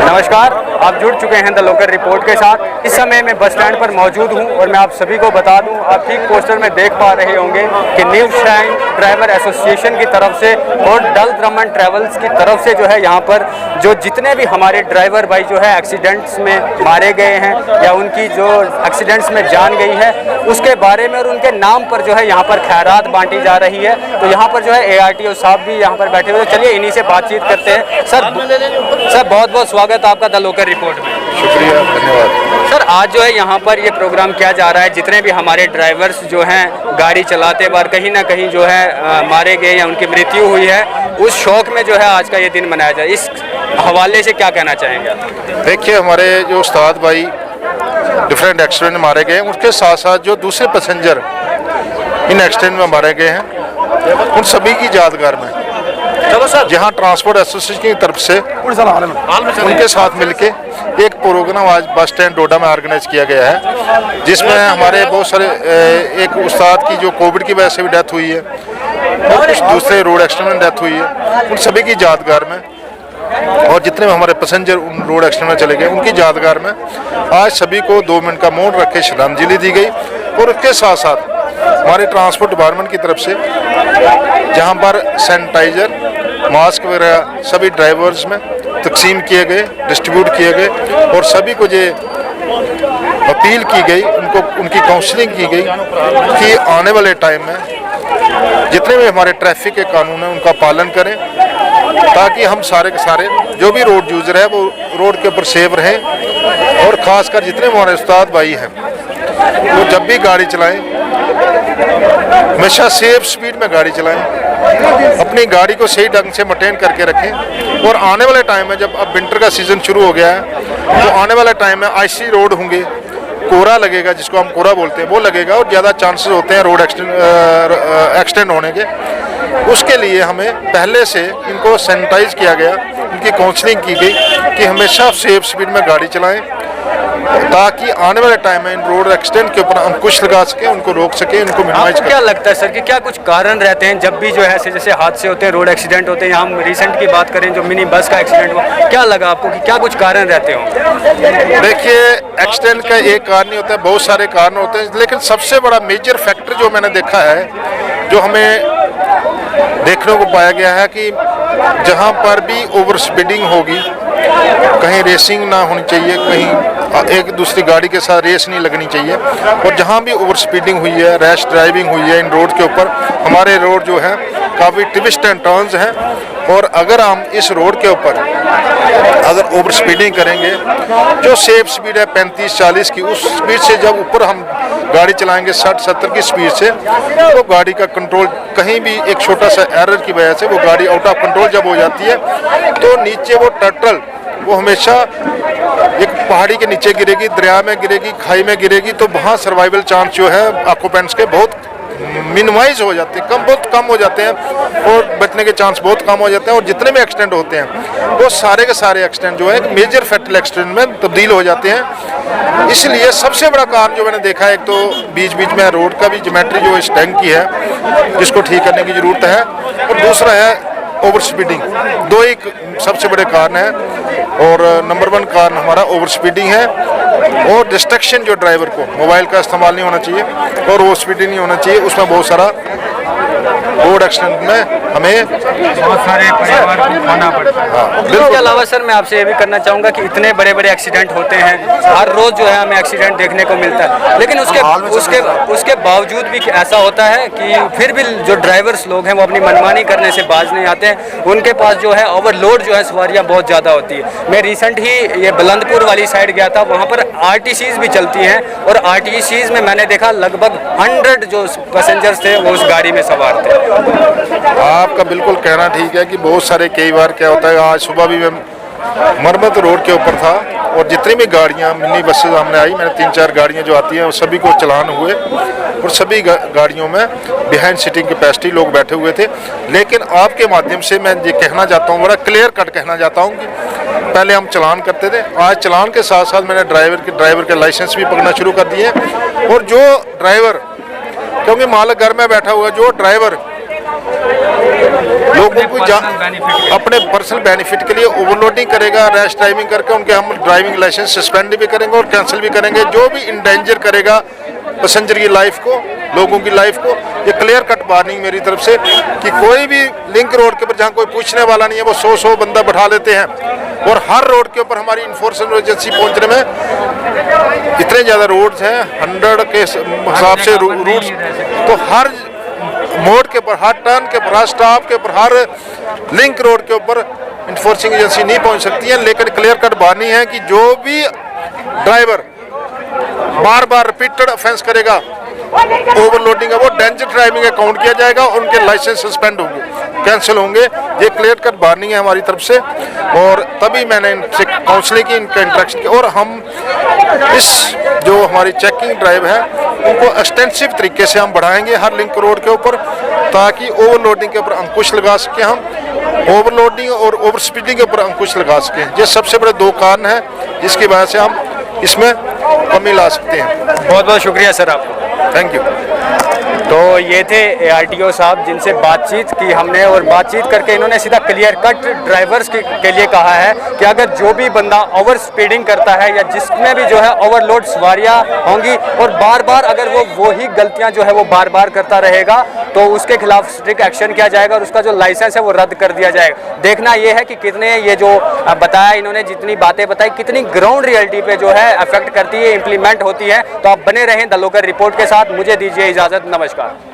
नमस्कार, आप जुड़ चुके हैं द लोकल रिपोर्ट के साथ। इस समय मैं बस स्टैंड पर मौजूद हूं और मैं आप सभी को बता दूं, आप ठीक पोस्टर में देख पा रहे होंगे कि न्यू शाइन ड्राइवर एसोसिएशन की तरफ से और डल ब्रह्मन ट्रैवल्स की तरफ से जो है यहाँ पर जो जितने भी हमारे ड्राइवर भाई जो है एक्सीडेंट्स में मारे गए हैं या उनकी जो एक्सीडेंट्स में जान गई है उसके बारे में और उनके नाम पर जो है यहाँ पर खैरात बांटी जा रही है। तो यहाँ पर जो है ARTO साहब भी यहाँ पर बैठे हुए, चलिए इन्हीं से बातचीत करते हैं। सर बहुत बहुत स्वागत आपका द लोकल रिपोर्ट में। शुक्रिया, धन्यवाद। सर आज जो है यहाँ पर ये प्रोग्राम किया जा रहा है, जितने भी हमारे ड्राइवर्स जो हैं गाड़ी चलाते बार कहीं ना कहीं जो है मारे गए या उनकी मृत्यु हुई है, उस शौक में जो है आज का ये दिन मनाया जाए, इस हवाले से क्या कहना चाहेंगे? देखिए, हमारे जो उस्ताद भाई डिफरेंट एक्सीडेंट में मारे गए, उसके साथ साथ जो दूसरे पैसेंजर इन एक्सीडेंट में मारे गए हैं उन सभी की यादगार में जहां ट्रांसपोर्ट एसोसिएशन की तरफ से उनके साथ मिलके एक प्रोग्राम आज बस स्टैंड डोडा में ऑर्गेनाइज किया गया है, जिसमें हमारे बहुत सारे एक उस्ताद की जो कोविड की वजह से भी डेथ हुई है और कुछ दूसरे रोड एक्सीडेंट में डेथ हुई है, उन सभी की यादगार में और जितने भी हमारे पैसेंजर उन रोड एक्सीडेंट में चले गए उनकी यादगार में आज सभी को 2 मिनट का मौन रख के श्रद्धांजलि दी गई। और उसके साथ साथ हमारे ट्रांसपोर्ट डिपार्टमेंट की तरफ से जहां पर सैनिटाइजर, मास्क वगैरह सभी ड्राइवर्स में तकसीम किए गए, डिस्ट्रीब्यूट किए गए और सभी को ये अपील की गई, उनकी काउंसलिंग की गई कि आने वाले टाइम में जितने भी हमारे ट्रैफिक के कानून हैं उनका पालन करें, ताकि हम सारे के सारे जो भी रोड यूजर है वो रोड के ऊपर सेफ रहें। और ख़ासकर जितने हमारे उस्ताद भाई हैं वो जब भी गाड़ी चलाएं हमेशा सेफ स्पीड में गाड़ी चलाएं, अपनी गाड़ी को सही ढंग से मेंटेन करके रखें। और आने वाले टाइम में जब अब विंटर का सीज़न शुरू हो गया है तो आने वाले टाइम में आईसी रोड होंगे, कोहरा लगेगा, जिसको हम कोहरा बोलते हैं, वो लगेगा और ज़्यादा चांसेस होते हैं रोड एक्सीडेंट होने के। उसके लिए हमें पहले से इनको सैनिटाइज किया गया, उनकी काउंसलिंग की गई कि हमेशा सेफ स्पीड में गाड़ी चलाएं, ताकि आने वाले टाइम में इन रोड एक्सीडेंट के ऊपर अंकुश लगा सकें, उनको रोक सकें, इनको मिनिमाइज आपको क्या लगता है सर कि क्या कुछ कारण रहते हैं जब भी जो है ऐसे जैसे हादसे होते हैं, रोड एक्सीडेंट होते हैं, या हम रिसेंट की बात करें जो मिनी बस का एक्सीडेंट हुआ, क्या लगा आपको कि क्या कुछ कारण रहते हों? देखिए, एक्सीडेंट का एक कारण नहीं होता है, बहुत सारे कारण होते हैं, लेकिन सबसे बड़ा मेजर फैक्टर जो मैंने देखा है, जो हमें देखने को पाया गया है कि जहां पर भी ओवर स्पीडिंग होगी, कहीं रेसिंग ना होनी चाहिए, कहीं एक दूसरी गाड़ी के साथ रेस नहीं लगनी चाहिए, और जहां भी ओवर स्पीडिंग हुई है, रैश ड्राइविंग हुई है इन रोड के ऊपर, हमारे रोड जो है काफ़ी ट्विस्ट एंड टर्न्स हैं, और अगर हम इस रोड के ऊपर अगर ओवर स्पीडिंग करेंगे, जो सेफ स्पीड है 35-40 की, उस स्पीड से जब ऊपर हम गाड़ी चलाएंगे 60-70 की स्पीड से, तो गाड़ी का कंट्रोल कहीं भी एक छोटा सा एरर की वजह से वो गाड़ी आउट ऑफ कंट्रोल जब हो जाती है तो नीचे वो टर्टल वो हमेशा एक पहाड़ी के नीचे गिरेगी, दरिया में गिरेगी, खाई में गिरेगी, तो वहाँ सर्वाइवल चांस जो है ऑक्यूपेंट्स के बहुत मिनिमाइज हो जाते हैं, बहुत कम हो जाते हैं और बचने के चांस बहुत कम हो जाते हैं। और जितने भी एक्सीडेंट होते हैं वो सारे के सारे एक्सीडेंट जो है एक मेजर फैटल एक्सीडेंट में तब्दील हो जाते हैं। इसलिए सबसे बड़ा कारण जो मैंने देखा है, एक तो बीच बीच में रोड का भी ज्योमेट्री जो इस ढंग की है जिसको ठीक करने की ज़रूरत है, और दूसरा है ओवर स्पीडिंग। दो ही सबसे बड़े कारण हैं, और नंबर 1 कारण हमारा ओवर स्पीडिंग है, और डिस्ट्रैक्शन जो ड्राइवर को मोबाइल का इस्तेमाल नहीं होना चाहिए और ओवर स्पीडिंग नहीं होना चाहिए, उसमें बहुत सारा रोड एक्सीडेंट में हमें बहुत सारे परिवार को खोना पड़ता है। इसके अलावा सर मैं आपसे ये भी करना चाहूँगा कि इतने बड़े बड़े एक्सीडेंट होते हैं, हर रोज़ जो है हमें एक्सीडेंट देखने को मिलता है, लेकिन उसके बावजूद भी ऐसा होता है कि फिर भी जो ड्राइवर्स लोग हैं वो अपनी मनमानी करने से बाज नहीं आते हैं। उनके पास जो है ओवरलोड जो है सवारियाँ बहुत ज़्यादा होती है। मैं रिसेंट ही ये बुलंदपुर वाली साइड गया था, वहाँ पर RTCs भी चलती हैं, और RTCs में मैंने देखा लगभग 100 जो पैसेंजर्स थे वो उस गाड़ी में सवार थे। आपका बिल्कुल कहना ठीक है कि बहुत सारे कई बार क्या होता है, आज सुबह भी मैं मरमत रोड के ऊपर था और जितनी भी गाड़ियाँ मिनी बसेस सामने आई, मैंने 3-4 गाड़ियाँ जो आती हैं वो सभी को चलान हुए, और सभी गाड़ियों में बिहाइंड सीटिंग कैपेसिटी लोग बैठे हुए थे। लेकिन आपके माध्यम से मैं ये कहना चाहता हूँ, बड़ा क्लियर कट कहना चाहता हूँ कि पहले हम चलान करते थे, आज चलान के साथ साथ मैंने ड्राइवर के लाइसेंस भी पकड़ना शुरू कर दिए। और जो ड्राइवर, क्योंकि मालिक घर में बैठा हुआ, जो ड्राइवर लोगों को अपने पर्सनल बेनिफिट के लिए ओवरलोडिंग करेगा, रैश ड्राइविंग करके उनके हम ड्राइविंग लाइसेंस सस्पेंड भी करेंगे और कैंसिल भी करेंगे। जो भी इंडेंजर करेगा पैसेंजर की लाइफ को, लोगों की लाइफ को, ये क्लियर कट वार्निंग मेरी तरफ से कि कोई भी लिंक रोड के ऊपर जहाँ कोई पूछने वाला नहीं है वो 100 बंदा बैठा लेते हैं। और हर रोड के ऊपर हमारी इन्फोर्समेंट एजेंसी पहुँचने में इतने ज़्यादा रोड्स हैं, 100 के हिसाब से रूट्स, तो हर मोड़ के ऊपर, हर टर्न के ऊपर, हर स्टॉप के ऊपर, हर लिंक रोड के ऊपर इन्फोर्सिंग एजेंसी नहीं पहुँच सकती है। लेकिन क्लियर कट वार्निंग है कि जो भी ड्राइवर बार बार रिपीटेड ऑफेंस करेगा, ओवरलोडिंग है, वो डेंजर ड्राइविंग अकाउंट किया जाएगा, उनके लाइसेंस सस्पेंड होंगे, कैंसिल होंगे। ये क्लियर कट वार्निंग है हमारी तरफ से। और तभी मैंने इनसे काउंसलिंग की, इनका इंटरेक्शन किया और हम इस जो हमारी चेकिंग ड्राइव है उनको एक्सटेंसिव तरीके से हम बढ़ाएंगे हर लिंक रोड के ऊपर, ताकि ओवरलोडिंग के ऊपर अंकुश लगा सकें हम, ओवरलोडिंग और ओवर स्पीडिंग के ऊपर अंकुश लगा सकें। ये सबसे बड़े दो कारण हैं जिसकी वजह से हम इसमें कमी ला सकते हैं। बहुत बहुत शुक्रिया सर आपको, थैंक यू। तो ये थे ARTO साहब जिनसे बातचीत की हमने, और बातचीत करके इन्होंने सीधा क्लियर कट ड्राइवर्स के लिए कहा है कि अगर जो भी बंदा ओवर स्पीडिंग करता है या जिसमें भी जो है ओवरलोड सवारियां होंगी और बार बार अगर वो ही गलतियां जो है वो बार बार करता रहेगा तो उसके खिलाफ स्ट्रिक्ट एक्शन किया जाएगा और उसका जो लाइसेंस है वो रद्द कर दिया जाएगा। देखना ये है कि कितने ये जो बताया इन्होंने, जितनी बातें बताई, कितनी ग्राउंड रियलिटी पे जो है अफेक्ट करती है, इम्प्लीमेंट होती है। तो आप बने रहें द लोकल रिपोर्ट के साथ। मुझे दीजिए इजाज़त, नमस्कार।